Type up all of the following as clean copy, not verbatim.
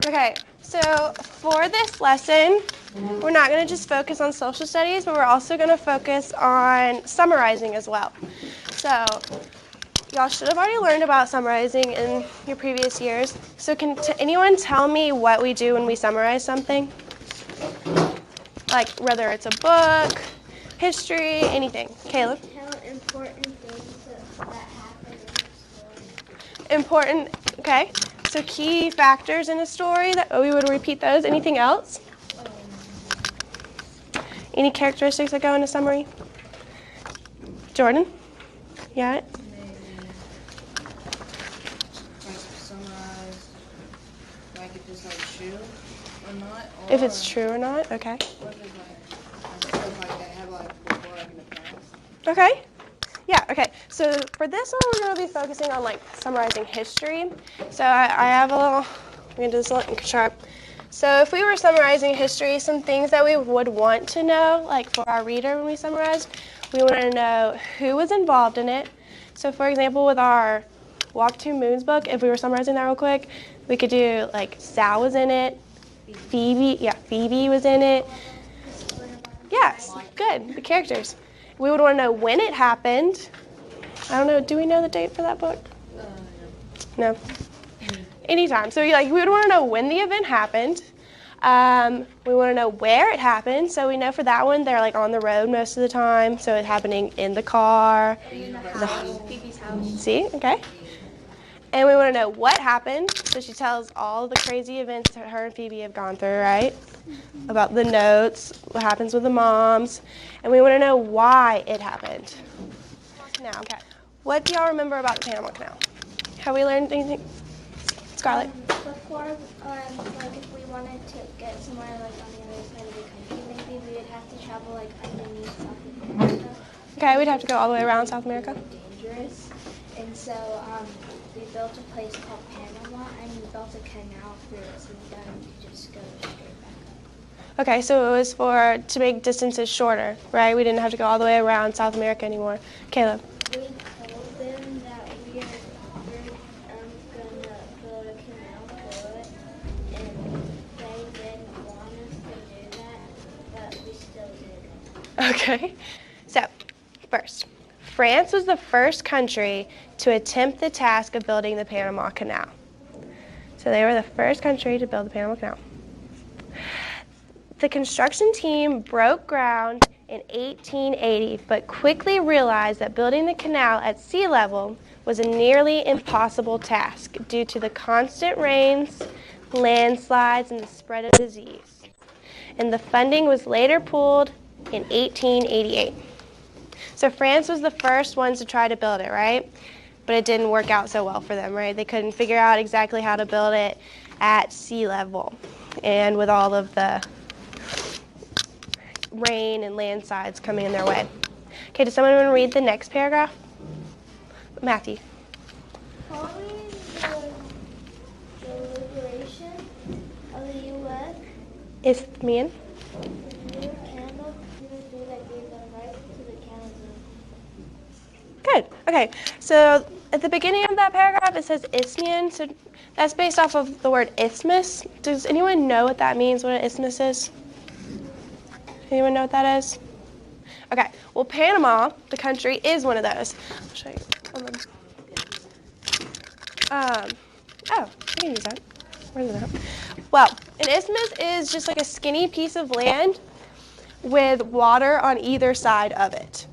Okay, so for this lesson, we're not going to just focus on social studies, but we're also going to focus on summarizing as well. So y'all should have already learned about summarizing in your previous years. So can anyone tell me what we do when we summarize something? Like whether it's a book, history, anything. Caleb? Tell important things that happen in the story. Important, okay. So key factors in a story, that we would repeat those. Anything else? Any characteristics that go in a summary? Jordan? Yeah? Maybe like summarize, like if it's like true or not. Or If it's true or not, okay. Or if it's like stuff like that have like before like in the past. Okay. Yeah, okay. So for this one, we're going to be focusing on like summarizing history. So I have a little, we're going to do this little ink chart. So if we were summarizing history, some things that we would want to know, like for our reader when we summarize, we want to know who was involved in it. So for example, with our Walk to Moons book, if we were summarizing that real quick, we could do like Sal was in it, Phoebe was in it. Yes, good, the characters. We would want to know when it happened. I don't know, do we know the date for that book? No. Anytime. So we would want to know when the event happened. We want to know where it happened. So we know for that one, they're like on the road most of the time. So it's happening in the car. In the house, Phoebe's house. See, okay. And we want to know what happened. So she tells all the crazy events that her and Phoebe have gone through, right? About the notes, what happens with the moms. And we want to know why it happened. Now, okay. What do y'all remember about the Panama Canal? Have we learned anything? Scarlett? Before, like if we wanted to get somewhere like on the other side of the country, maybe we would have to travel like underneath South America. Okay, we'd have to go all the way around South America. Dangerous, and so we built a place called Panama, and we built a canal through it, so we could just go straight back up. Okay, so it was to make distances shorter, right? We didn't have to go all the way around South America anymore. Caleb? We told them that we're gonna build a canal through it, and they didn't want us to do that, but we still did. Okay. So, first, France was the first country to attempt the task of building the Panama Canal. So they were the first country to build the Panama Canal. The construction team broke ground in 1880, but quickly realized that building the canal at sea level was a nearly impossible task due to the constant rains, landslides, and the spread of disease. And the funding was later pulled in 1888. So France was the first ones to try to build it, right? But it didn't work out so well for them, right? They couldn't figure out exactly how to build it at sea level and with all of the rain and landslides coming in their way. Okay, does someone want to read the next paragraph? Matthew. Following the liberation of the U.S., Isthmian. new Canada unity that gave them right to the Canada. Good. Okay, so at the beginning of that paragraph it says Isthmian, so that's based off of the word isthmus. Does anyone know what that means, what an isthmus is? Anyone know what that is? Okay, well Panama, the country, is one of those. I'll show you. I can use that. Where's it at? Well, an isthmus is just like a skinny piece of land with water on either side of it.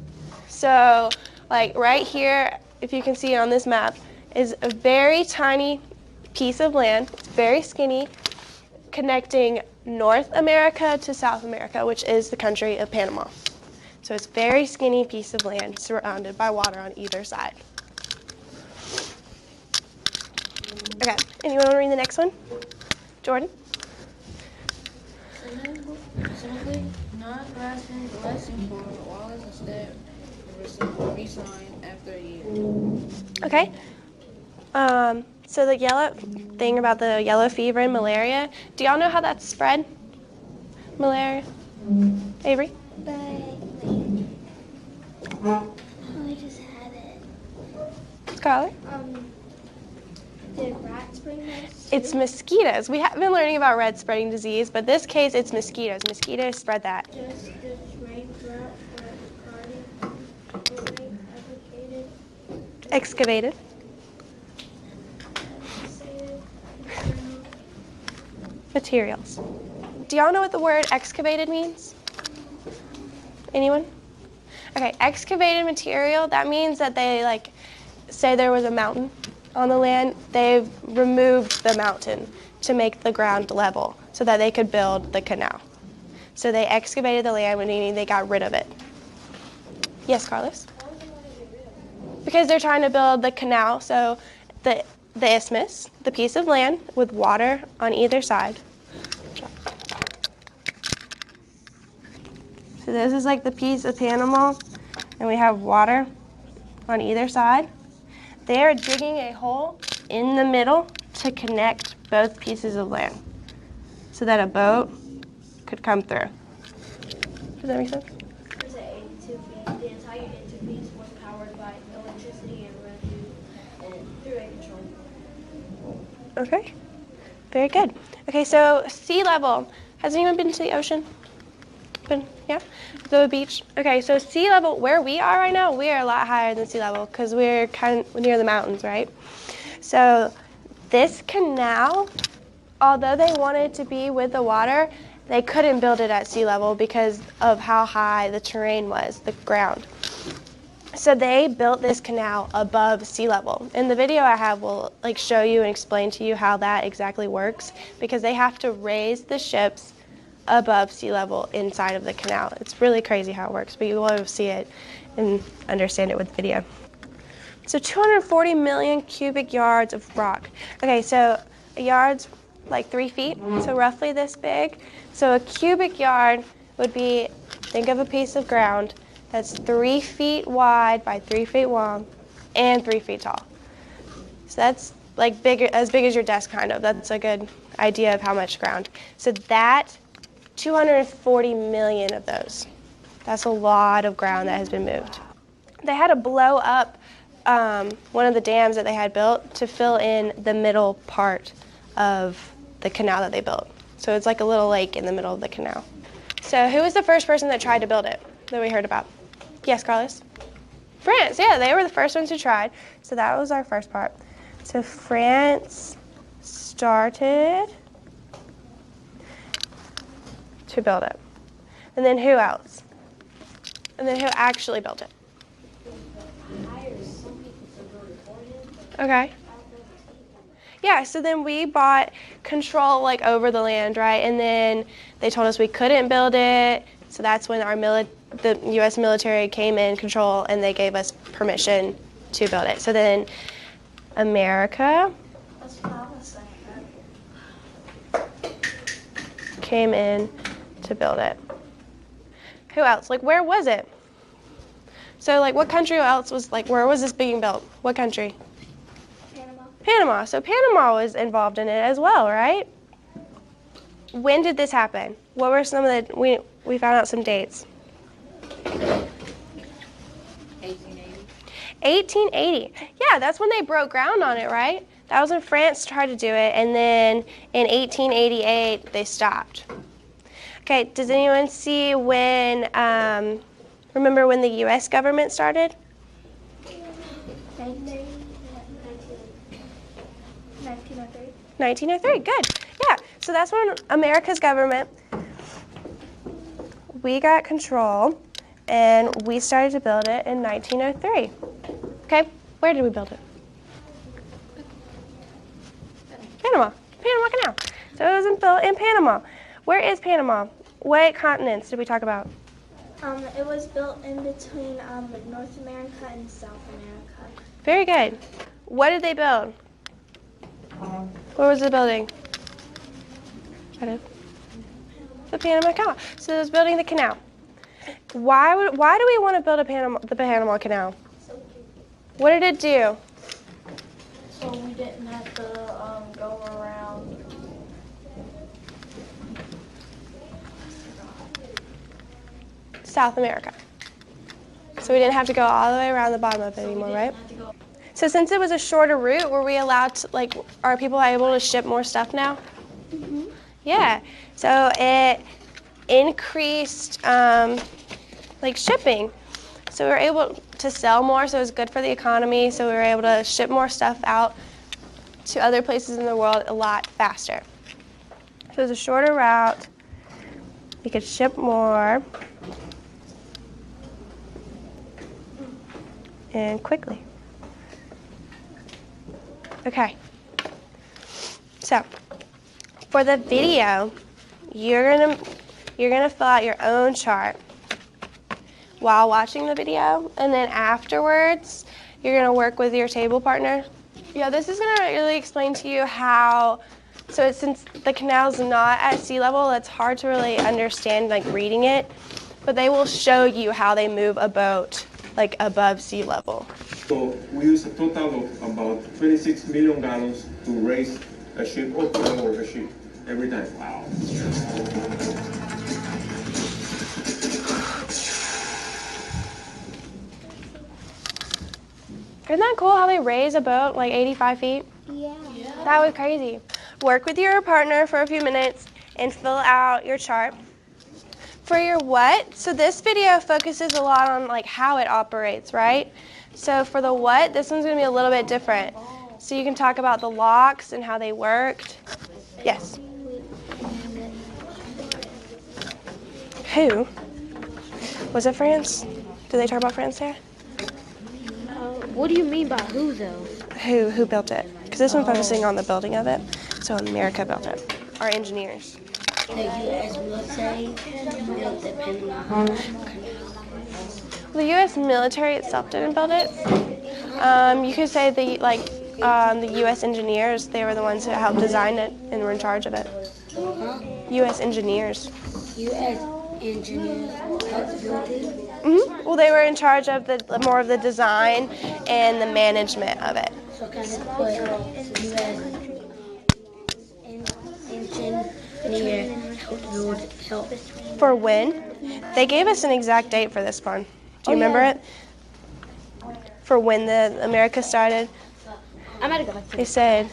So, like right here, if you can see it on this map, is a very tiny piece of land. It's very skinny, connecting North America to South America, which is the country of Panama. So it's a very skinny piece of land surrounded by water on either side. Okay, anyone want to read the next one? Jordan? Simply not grasping the lesson for Wallace instead resigned after a year. Okay. So the yellow thing about the yellow fever and malaria, do y'all know how that's spread? Malaria? Avery? I just had it. Scarlett? Did rats bring this? It's mosquitoes. We have been learning about red spreading disease, but this case it's mosquitoes. Mosquitoes spread that. Just this rain rat for garden, Excavated. Materials. Do y'all know what the word excavated means? Anyone? Okay, excavated material, that means that they say there was a mountain on the land, they've removed the mountain to make the ground level so that they could build the canal. So they excavated the land, meaning they got rid of it. Yes, Carlos? Because they're trying to build the canal, so the isthmus, the piece of land with water on either side. So this is like the piece of Panama, and we have water on either side. They are digging a hole in the middle to connect both pieces of land so that a boat could come through. Does that make sense? It's at 82 feet. The entire 82 feet was powered by electricity and through a control. Okay, very good. Okay, so sea level. Has anyone been to the ocean? Yeah? The beach? Okay, so sea level, where we are right now, we are a lot higher than sea level because we're kind of near the mountains, right? So this canal, although they wanted to be with the water, they couldn't build it at sea level because of how high the terrain was, the ground. So they built this canal above sea level. In the video I have, will show you and explain to you how that exactly works because they have to raise the ships above sea level inside of the canal. It's really crazy how it works, but you will see it and understand it with the video. So 240 million cubic yards of rock. Okay, so a yard's like 3 feet, so roughly this big. So a cubic yard would be, think of a piece of ground that's 3 feet wide by 3 feet long and 3 feet tall. So that's like as big as your desk kind of. That's a good idea of how much ground. So that 240 million of those. That's a lot of ground that has been moved. They had to blow up one of the dams that they had built to fill in the middle part of the canal that they built. So it's like a little lake in the middle of the canal. So who was the first person that tried to build it that we heard about? Yes, Carlos? France, yeah, they were the first ones who tried. So that was our first part. So France started to build it. And then who else? And then who actually built it? Okay. Yeah, so then we bought control over the land, right? And then they told us we couldn't build it. So that's when the U.S. military came in control and they gave us permission to build it. So then America came in to build it. Who else? Where was it? So what country else was where was this being built? What country? Panama. So Panama was involved in it as well, right? When did this happen? What were some of the, we found out some dates. 1880. 1880. Yeah, that's when they broke ground on it, right? That was when France tried to do it, and then in 1888 they stopped. Okay, does anyone see when, remember when the U.S. government started? 1903, good. Yeah, so that's when America's government, we got control and we started to build it in 1903. Okay, where did we build it? Panama Canal. So it was built in Panama. Where is Panama? What continents did we talk about? It was built in between North America and South America. Very good. What did they build? What was the building? The Panama Canal. So it was building the canal. Why do we want to build the Panama Canal? What did it do? So we didn't have to go around. South America. So we didn't have to go all the way around the bottom of it anymore, right? So since it was a shorter route, were we allowed to, like, are people able to ship more stuff now? Yeah. So it increased like shipping. So we were able to sell more, so it was good for the economy. So we were able to ship more stuff out to other places in the world a lot faster. So it was a shorter route. We could ship more and quickly. Okay. So for the video, you're gonna fill out your own chart while watching the video, and then afterwards, you're gonna work with your table partner. Yeah, this is gonna really explain to you how, so since the canal's not at sea level, it's hard to really understand like reading it, but they will show you how they move a boat like above sea level. So we use a total of about 26 million gallons to raise a ship or to lower a ship every time. Wow. Isn't that cool how they raise a boat like 85 feet? Yeah. That was crazy. Work with your partner for a few minutes and fill out your chart. For your what, so this video focuses a lot on like how it operates, right? So for the what, this one's gonna be a little bit different. So you can talk about the locks and how they worked. Yes. Who? Was it France? Did they talk about France there? What do you mean by who, though? Who built it? Because this one's focusing on the building of it. So America built it. Our engineers. The U.S. military built the Panama Canal. The U.S. military itself didn't build it. You could say the U.S. engineers, they were the ones who helped design it and were in charge of it. U.S. engineers. U.S. engineers helped build it. Well, they were in charge of more of the design and the management of it. So can I put U.S. engineer help? For when? They gave us an exact date for this one. Do you remember it? For when the America started? I'm gonna go back to They said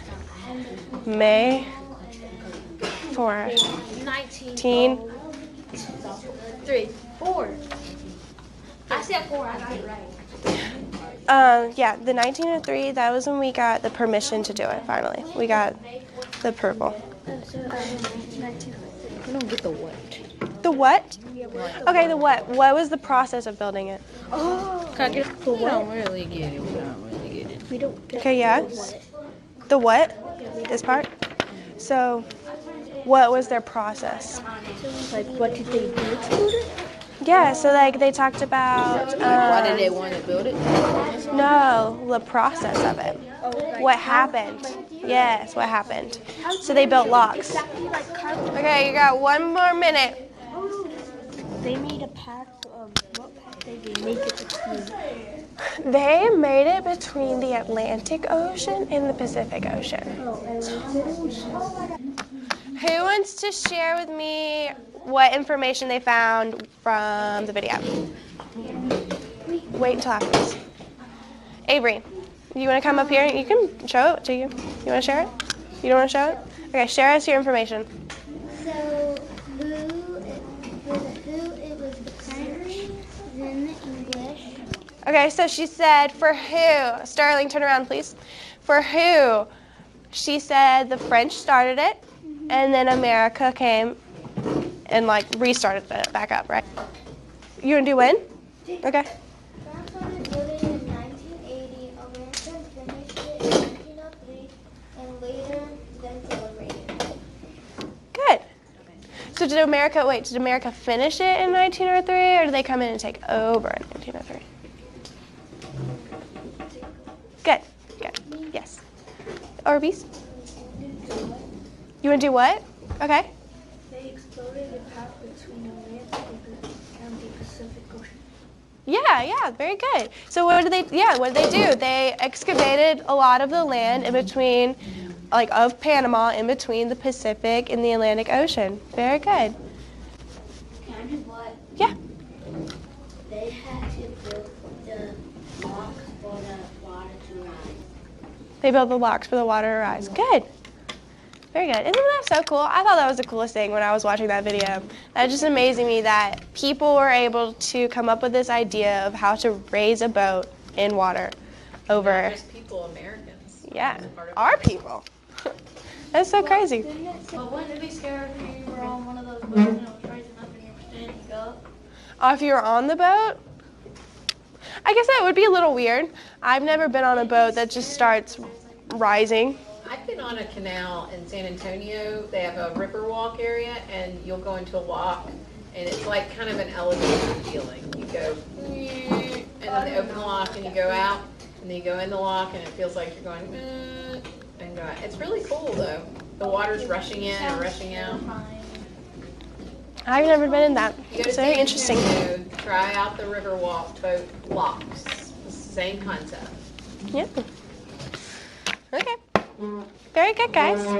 May 19. 4. I said 4, I got it right. Yeah, the 1903, that was when we got the permission to do it, finally. We got the approval. We don't get the what. The what? Okay, the what? What was the process of building it? We don't really get it. We don't really get it. We don't get Okay, yeah. The what? This part? So, what was their process? like what did they do to build it? Yeah, so like they talked about Why did they want to build it? no, the process of it. What happened? Yes, what happened? So they built locks. Okay, you got 1 more minute. They made a path. What path did they make it between? They made it between the Atlantic Ocean and the Pacific Ocean. Who wants to share with me what information they found from the video? Wait until afterwards. Avery, you want to come up here? You can show it to you. You want to share it? You don't want to show it? Okay, share us your information. So it was the French, then the English. Okay, so she said for who? Sterling, turn around, please. For who? She said the French started it, and then America came and like restarted it back up, right? You gonna do when? Okay. France started building it in 1980. America finished it in 1903, and later then celebrated. Good. So did America finish it in 1903, or did they come in and take over in 1903? Good. Yes. Orbeez? You want to do what? Okay. They explored the path between America and the Pacific Ocean. Yeah, very good. So what did they do? They excavated a lot of the land in between, like of Panama, in between the Pacific and the Atlantic Ocean. Very good. Can I do what? Yeah. They had to build the locks for the water to rise. They built the locks for the water to rise. Good. Very good. Isn't that so cool? I thought that was the coolest thing when I was watching that video. That just amazing me that people were able to come up with this idea of how to raise a boat in water over. Not just people, Americans. Yeah, It's part of our it. people. That's so crazy. But wouldn't it be scary if you were on one of those boats and it was rising up and you were standing up? If you were on the boat, I guess that would be a little weird. I've never been on a boat that just starts rising. I've been on a canal in San Antonio. They have a river walk area, and you'll go into a lock, and it's like kind of an elevator feeling. You go, and then they open the lock, and you go out, and then you go in the lock, and it feels like you're going, and go out. It's really cool, though. The water's rushing in and rushing out. I've never been in that. You go to It's very San interesting. Antonio, try out the river walk boat locks. It's the same concept. Yeah. Okay. Very good, guys.